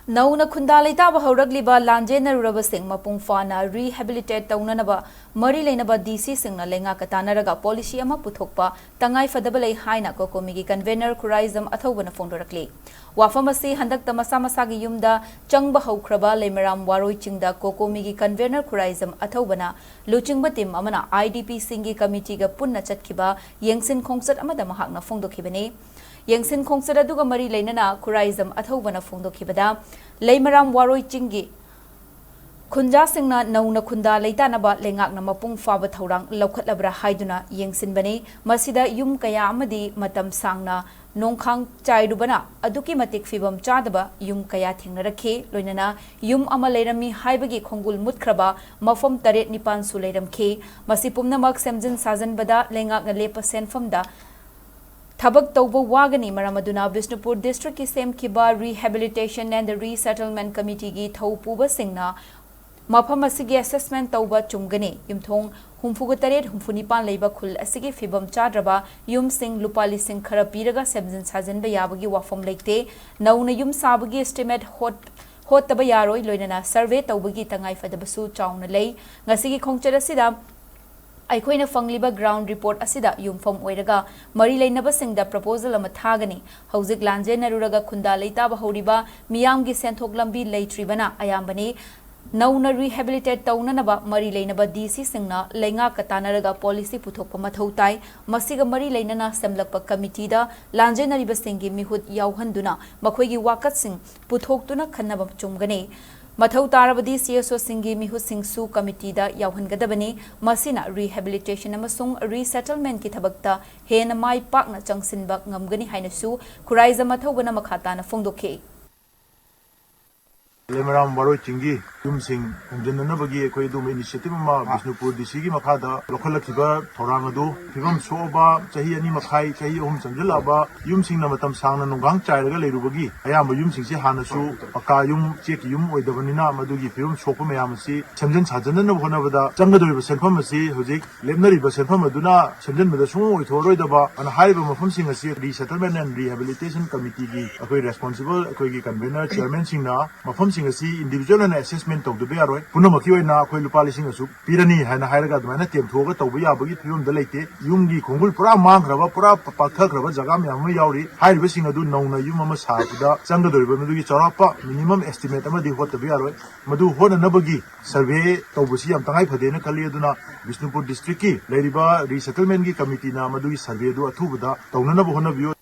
नौना खुंदा लेताब हौरगलिबा लांजेनरुरब सिंह मपुंग फाना रिहेबिलिटेट तौननबा मरी लेनबा डीसी सिंहना लेंगाक तानरगा पॉलिसी अमा पुथोकपा तंगाई फदबा लei हाइना कोकोमिगी कन्वेनर खुराइजम अथौबना फोंदोरकली वाफम असि हंदक मसा मसागी युमदा चंगबा हौख्रबा लेमराम वारोई चिंगदा कोकोमिगी कन्वेनर खुराइजम अथौबना लुचिंगबा टीम अमना आईडीपी सिंगी कमिटीगा पुन्ना चटखिबा येंगसिन खोंगसत अमदा महाकना फोंदोखिबने येंगसिन खोंगसत अदुगा मरी लेनना खुराइजम अथौबना फोंदोखिबदा लेमराम वारोई चिंगी खुंजा सिंगना नौना खुंदा लेतानबा लेंगाकना मपुंग फाबा थौरांग लौखटलबरा हाइदुना येंगसिनबने मसिदा युम कया अमदी मतम सांगना नोंखांग चाइरुबना अदुकी मतिक फिबम चादबा युम कया थेंगनरखे लोइनना युम अमा लेरमी हाइबगी खोंगुल मुतख्रबा मफम 8 निपान सु लेरमखे मसि पुमनमक सेमजिन साजनबदा लेंगाकना लेप सेनफमदा थबक तौबो वागनी मरमदुना बिष्णुपुर डिस्ट्रिक्ट की सेमखिबा रिहेबिलिटेशन एंड रीसेटलमेंट कमिटी की थौपुबा सिंगना मफम असिगी असेसमेंट तौबा चुंगने युमथोंग हुमफुग 8 हुमफुनिपान लेबा खुल असिगी फिबम चाद्रबा युम सिंग लुपा लिसिंग खरा पीरगा सेमजिन साजनबा याबगी वाफम लेते नौना युम साबगी एस्टिमेट होतबा यारोय लोइनना सर्वे तौबगी तंगाई फदबसु चाउना लei ngasi khongchara sida अखोइना फंगलिबा ग्राउंड रिपोर्ट असिदा युमफम ओइरगा मरी लेनबसिंगदा प्रपोजल अमा थागनी हौजिक लांजेनरुरगा खुंदा लेताब हौरिबा मियामगी सेंथोक लंबी लेट्रिबना अयामबने नौना रिहेबिलिटेट तौननबा मरी लेनबा डीसी सिंगना लेंगा कतानरगा पॉलिसी पुथोकपा मथौ ताई मसिगा मरी लेनना सेमलकपा कमिटीदा लांजेनरिबसिंगी मिहुत यावहंदुना मखोइगी वाकतसिंग पुथोकतुना खन्नबा चुमगने मथौ तारबदी सीएसओ सिंगी मिहु सिंगसु कमिटीदा यावहनगदबनी मसिना रिहेबिलिटेशन अमसुंग रीसेटलमेंट की थबकता हेन माई पाकना चंगसिनबा ngamgani hainasu खुराइजा मथौबना मखाताना फोंदोखे लेमराम वारोई चिंगी युमसिंग हुंजननबगी अखोई दुम इनिशिएटिव मा बिष्णुपुर डीसी की मखादा लोखलखिबा थौरांग अदु फिबम सोबा चही अनि मखाई चही ओम संजलाबा युमसिंग नमतम सांगना नुंगांग चाइरगा लेरुबगी अयाम युमसिंग से हानसु पक्का युम चेक युम ओइदबनिना मदुगी फिबम सोप मयामसी सेमजन साजनन होनबदा चंगदोरिबा सेनफम असि हुजिक लेमनरिबा सेनफम अदुना सेमजनबदा सुंग ओइथोरोइदबा अन हाइबा मफम सिंग असि रीसेटलमेंट एंड रिहेबिलिटेशन कमिटी की अखोई रेस्पोंसिबल अखोई की कन्वेनर चेयरमैन सिंगना मफम इंडिविजुअल एंड असेसमेंट तौदबे यारोय पुनमकी ओइना अखोई लुपा लिसिंग असु पिरनी हाइना हाइरगा अदुमाइना तेमथोगा तौबा याबगी फिबमदा लेते युमगी खोंगुल पुरा मांगरबा पुरा पाथखरबा जगा म्याम यावरी हाइरबसिंग अदु नौना युम अमा साबदा चंगदोरिबा मदुगी चौरापा मिनिमम एस्टिमेट अमदि होतबे यारोय मदु होननबगी सर्वे तौबसी याम तंगाई फदेना खली अदुना बिष्णुपुर डिस्ट्रिक्ट की लेरिबा रीसेटलमेंट की कमिटी ना मदुगी सर्वे अदु अथुबदा तौननब होनबियो